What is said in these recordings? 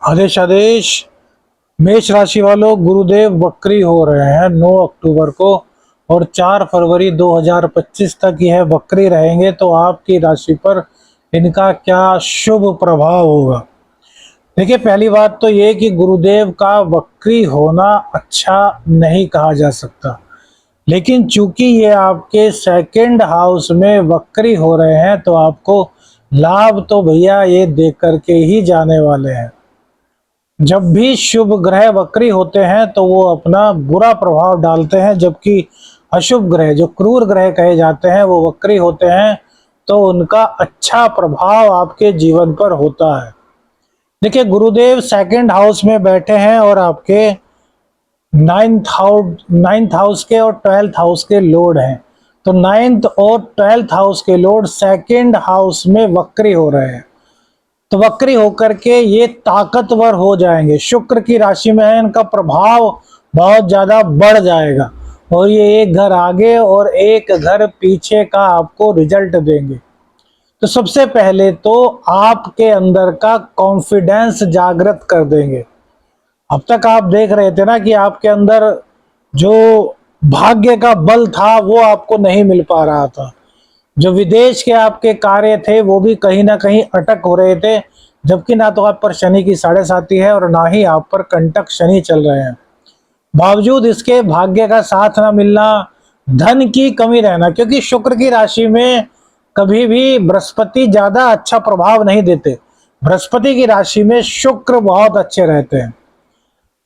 आदेश आदेश। मेष राशि वालों, गुरुदेव वक्री हो रहे हैं 9 अक्टूबर को और 4 फरवरी 2025 तक यह वक्री रहेंगे। तो आपकी राशि पर इनका क्या शुभ प्रभाव होगा? देखिए, पहली बात तो ये कि गुरुदेव का वक्री होना अच्छा नहीं कहा जा सकता, लेकिन चूंकि ये आपके सेकंड हाउस में वक्री हो रहे हैं तो आपको लाभ तो भैया ये दे करके ही जाने वाले हैं। जब भी शुभ ग्रह वक्री होते हैं तो वो अपना बुरा प्रभाव डालते हैं, जबकि अशुभ ग्रह जो क्रूर ग्रह कहे जाते हैं वो वक्री होते हैं तो उनका अच्छा प्रभाव आपके जीवन पर होता है। देखिए, गुरुदेव सेकंड हाउस में बैठे हैं और आपके नाइन्थ हाउस के और 12th हाउस के लॉर्ड हैं। तो 9th और 12th हाउस के लॉर्ड सेकंड हाउस में वक्री हो रहे हैं, तो वक्री होकर के ये ताकतवर हो जाएंगे। शुक्र की राशि में है, इनका प्रभाव बहुत ज्यादा बढ़ जाएगा और ये एक घर आगे और एक घर पीछे का आपको रिजल्ट देंगे। तो सबसे पहले तो आपके अंदर का कॉन्फिडेंस जागृत कर देंगे। अब तक आप देख रहे थे ना कि आपके अंदर जो भाग्य का बल था वो आपको नहीं मिल पा रहा था। जो विदेश के आपके कार्य थे वो भी कहीं ना कहीं अटक हो रहे थे, जबकि ना तो आप पर शनि की 7.5 है और ना ही आप पर कंटक शनि चल रहे हैं। बावजूद इसके भाग्य का साथ ना मिलना, धन की कमी रहना, क्योंकि शुक्र की राशि में कभी भी बृहस्पति ज्यादा अच्छा प्रभाव नहीं देते। बृहस्पति की राशि में शुक्र बहुत अच्छे रहते हैं।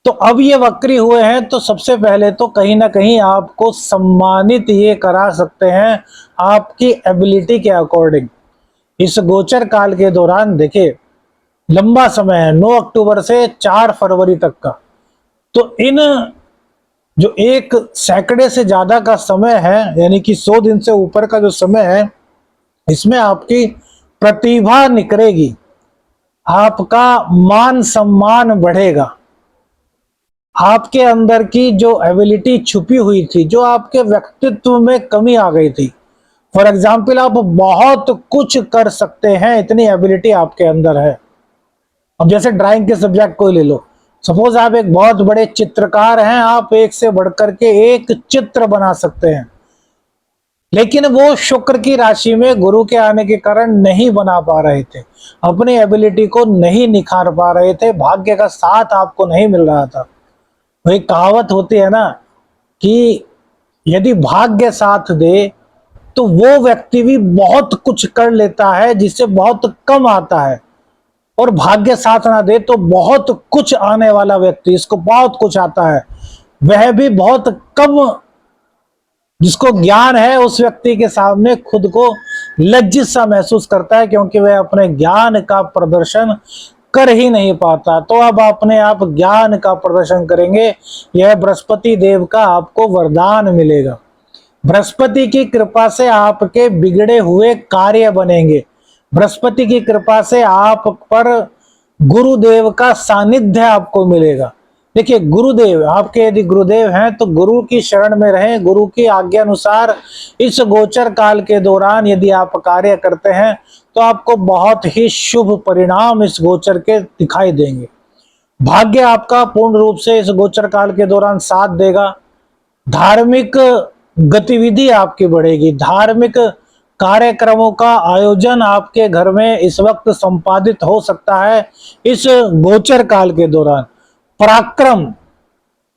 तो अब ये वक्री हुए हैं तो सबसे पहले तो कहीं ना कहीं आपको सम्मानित ये करा सकते हैं आपकी एबिलिटी के अकॉर्डिंग। इस गोचर काल के दौरान देखिए, लंबा समय है 9 अक्टूबर से 4 फरवरी तक का। तो इन जो एक सैकड़े से ज्यादा का समय है, यानी कि 100 दिन से ऊपर का जो समय है, इसमें आपकी प्रतिभा निखरेगी, आपका मान सम्मान बढ़ेगा, आपके अंदर की जो एबिलिटी छुपी हुई थी, जो आपके व्यक्तित्व में कमी आ गई थी। फॉर एग्जाम्पल, आप बहुत कुछ कर सकते हैं, इतनी एबिलिटी आपके अंदर है। अब जैसे ड्राइंग के सब्जेक्ट को ले लो, सपोज आप एक बहुत बड़े चित्रकार हैं, आप एक से बढ़कर के एक चित्र बना सकते हैं, लेकिन वो शुक्र की राशि में गुरु के आने के कारण नहीं बना पा रहे थे, अपनी एबिलिटी को नहीं निखार पा रहे थे, भाग्य का साथ आपको नहीं मिल रहा था। वही कहावत होती है ना कि यदि भाग्य साथ दे तो वो व्यक्ति भी बहुत कुछ कर लेता है जिससे बहुत कम आता है, और भाग्य साथ ना दे तो बहुत कुछ आने वाला व्यक्ति, इसको बहुत कुछ आता है, वह भी बहुत कम, जिसको ज्ञान है उस व्यक्ति के सामने खुद को लज्जित सा महसूस करता है, क्योंकि वह अपने ज्ञान का प्रदर्शन कर ही नहीं पाता। तो अब अपने आप ज्ञान का प्रदर्शन करेंगे, यह बृहस्पति देव का आपको वरदान मिलेगा। बृहस्पति की कृपा से आपके बिगड़े हुए कार्य बनेंगे। बृहस्पति की कृपा से आप पर गुरुदेव का सानिध्य आपको मिलेगा। देखिए, गुरुदेव आपके यदि गुरुदेव हैं तो गुरु की शरण में रहें, गुरु की आज्ञा अनुसार इस गोचर काल के दौरान यदि आप कार्य करते हैं तो आपको बहुत ही शुभ परिणाम इस गोचर के दिखाई देंगे। भाग्य आपका पूर्ण रूप से इस गोचर काल के दौरान साथ देगा। धार्मिक गतिविधि आपकी बढ़ेगी, धार्मिक कार्यक्रमों का आयोजन आपके घर में इस वक्त संपादित हो सकता है इस गोचर काल के दौरान। पराक्रम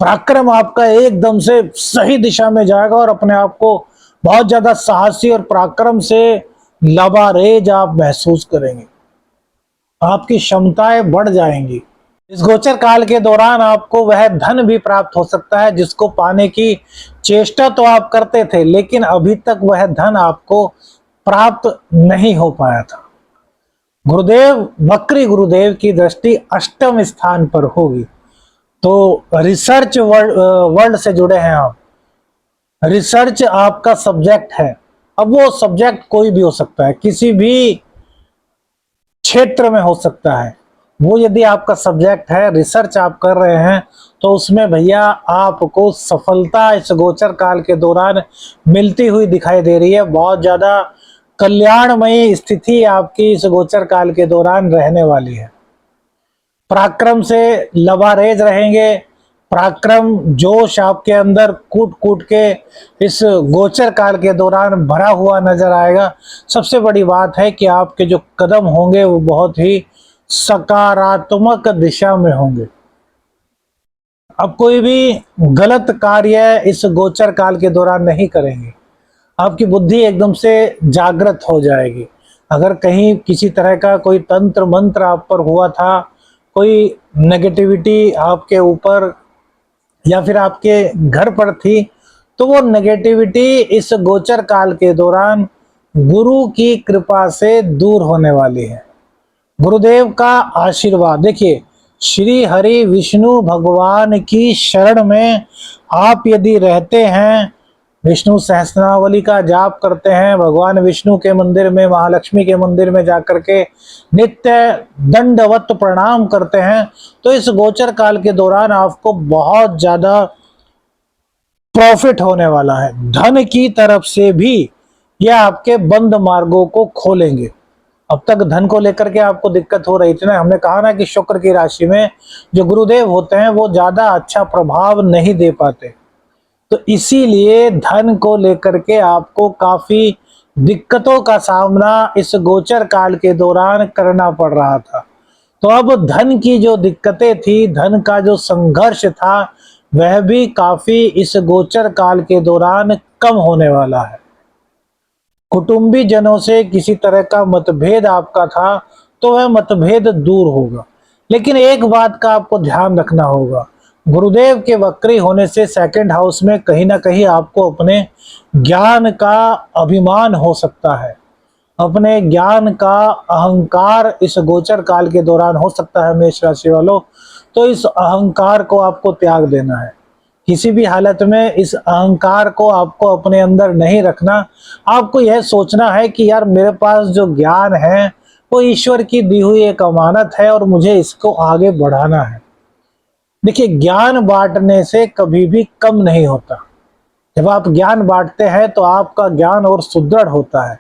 पराक्रम आपका एकदम से सही दिशा में जाएगा और अपने आप को बहुत ज्यादा साहसी और पराक्रम से लबारेज आप महसूस करेंगे, आपकी क्षमताएं बढ़ जाएंगी। इस गोचर काल के दौरान आपको वह धन भी प्राप्त हो सकता है जिसको पाने की चेष्टा तो आप करते थे, लेकिन अभी तक वह धन आपको प्राप्त नहीं हो पाया था। गुरुदेव, वक्री गुरुदेव की दृष्टि अष्टम स्थान पर होगी। तो रिसर्च वर्ल्ड से जुड़े हैं आप, रिसर्च आपका सब्जेक्ट है। अब वो सब्जेक्ट कोई भी हो सकता है, किसी भी क्षेत्र में हो सकता है। वो यदि आपका सब्जेक्ट है, रिसर्च आप कर रहे हैं, तो उसमें भैया आपको सफलता इस गोचर काल के दौरान मिलती हुई दिखाई दे रही है। बहुत ज्यादा कल्याणमयी स्थिति आपकी इस गोचर काल के दौरान रहने वाली है। पराक्रम से लबारेज रहेंगे। पराक्रम जोश आपके अंदर कूट कूट के इस गोचर काल के दौरान भरा हुआ नजर आएगा। सबसे बड़ी बात है कि आपके जो कदम होंगे वो बहुत ही सकारात्मक दिशा में होंगे। अब कोई भी गलत कार्य इस गोचर काल के दौरान नहीं करेंगे। आपकी बुद्धि एकदम से जागृत हो जाएगी। अगर कहीं किसी तरह का कोई तंत्र मंत्र आप पर हुआ था, कोई नेगेटिविटी आपके ऊपर या फिर आपके घर पर थी, तो वो नेगेटिविटी इस गोचर काल के दौरान गुरु की कृपा से दूर होने वाली है। गुरुदेव का आशीर्वाद, देखिए श्री हरि विष्णु भगवान की शरण में आप यदि रहते हैं, विष्णु सहस्रनावली का जाप करते हैं, भगवान विष्णु के मंदिर में, महालक्ष्मी के मंदिर में जाकर के नित्य दंडवत प्रणाम करते हैं, तो इस गोचर काल के दौरान आपको बहुत ज्यादा प्रॉफिट होने वाला है। धन की तरफ से भी यह आपके बंद मार्गों को खोलेंगे। अब तक धन को लेकर के आपको दिक्कत हो रही थी ना, हमने कहा ना कि शुक्र की राशि में जो गुरुदेव होते हैं वो ज्यादा अच्छा प्रभाव नहीं दे पाते, तो इसीलिए धन को लेकर के आपको काफी दिक्कतों का सामना इस गोचर काल के दौरान करना पड़ रहा था। तो अब धन की जो दिक्कतें थी, धन का जो संघर्ष था, वह भी काफी इस गोचर काल के दौरान कम होने वाला है। कुटुंबी जनों से किसी तरह का मतभेद आपका था तो वह मतभेद दूर होगा। लेकिन एक बात का आपको ध्यान रखना होगा, गुरुदेव के वक्री होने से सेकंड हाउस में कहीं ना कहीं आपको अपने ज्ञान का अभिमान हो सकता है, अपने ज्ञान का अहंकार इस गोचर काल के दौरान हो सकता है मेष राशि वालों। तो इस अहंकार को आपको त्याग देना है। किसी भी हालत में इस अहंकार को आपको अपने अंदर नहीं रखना। आपको यह सोचना है कि यार मेरे पास जो ज्ञान है वो ईश्वर की दी हुई एक अमानत है और मुझे इसको आगे बढ़ाना है। देखिए, ज्ञान बांटने से कभी भी कम नहीं होता। जब आप ज्ञान बांटते हैं तो आपका ज्ञान और सुदृढ़ होता है।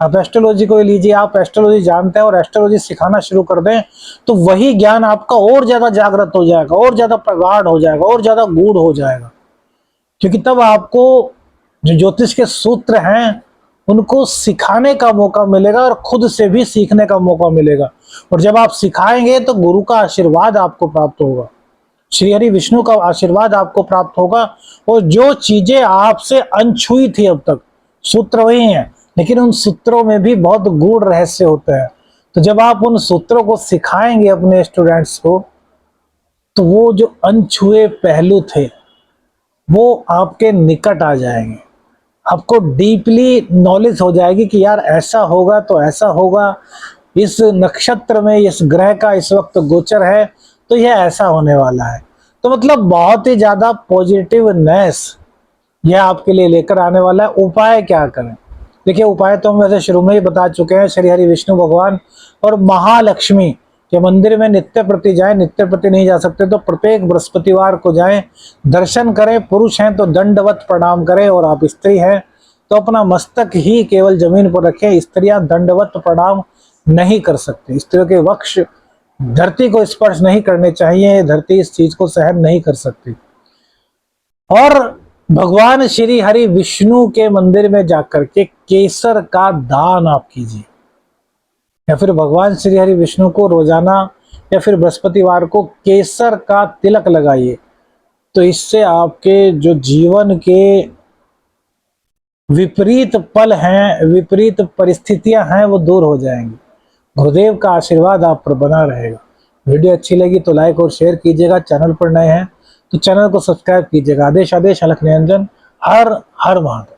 आप एस्ट्रोलॉजी को लीजिए, आप एस्ट्रोलॉजी जानते हैं और एस्ट्रोलॉजी सिखाना शुरू कर दें तो वही ज्ञान आपका और ज्यादा जागृत हो जाएगा, और ज्यादा प्रगाढ़ हो जाएगा, और ज्यादा गूढ़ हो जाएगा। क्योंकि तब आपको जो ज्योतिष के सूत्र हैं उनको सिखाने का मौका मिलेगा और खुद से भी सीखने का मौका मिलेगा। और जब आप सिखाएंगे तो गुरु का आशीर्वाद आपको प्राप्त होगा, श्री हरि विष्णु का आशीर्वाद आपको प्राप्त होगा। और जो चीजें आपसे अनछुई थी अब तक, सूत्र वही हैं, लेकिन उन सूत्रों में भी बहुत गूढ़ रहस्य होते हैं। तो जब आप उन सूत्रों को सिखाएंगे अपने स्टूडेंट्स को, तो वो जो अनछुए पहलू थे वो आपके निकट आ जाएंगे। आपको डीपली नॉलेज हो जाएगी कि यार ऐसा होगा तो ऐसा होगा, इस नक्षत्र में इस ग्रह का इस वक्त गोचर है तो यह ऐसा होने वाला है। तो मतलब बहुत ही ज्यादा पॉजिटिवनेस यह आपके लिए लेकर आने वाला है। उपाय क्या करें? देखिए, उपाय तो हम वैसे शुरू में ही बता चुके हैं। श्री हरि विष्णु भगवान और महालक्ष्मी के मंदिर में नित्य प्रति जाएं। नित्य प्रति नहीं जा सकते तो प्रत्येक बृहस्पतिवार को जाएं, दर्शन करें। पुरुष हैं तो दंडवत प्रणाम करें, और आप स्त्री हैं तो अपना मस्तक ही केवल जमीन पर रखें। स्त्रियां दंडवत प्रणाम नहीं कर सकती, स्त्रियों के वक्ष धरती को स्पर्श नहीं करने चाहिए, धरती इस चीज को सहन नहीं कर सकती। और भगवान श्री हरि विष्णु के मंदिर में जाकर के केसर का दान आप कीजिए, या फिर भगवान श्री हरि विष्णु को रोजाना या फिर बृहस्पतिवार को केसर का तिलक लगाइए। तो इससे आपके जो जीवन के विपरीत पल हैं, विपरीत परिस्थितियां हैं, वो दूर हो जाएंगी। गुरुदेव का आशीर्वाद आप पर बना रहेगा। वीडियो अच्छी लगी तो लाइक और शेयर कीजिएगा। चैनल पर नए हैं तो चैनल को सब्सक्राइब कीजिएगा। आदेश आदेश अलख निरंजन। हर हर महादेव।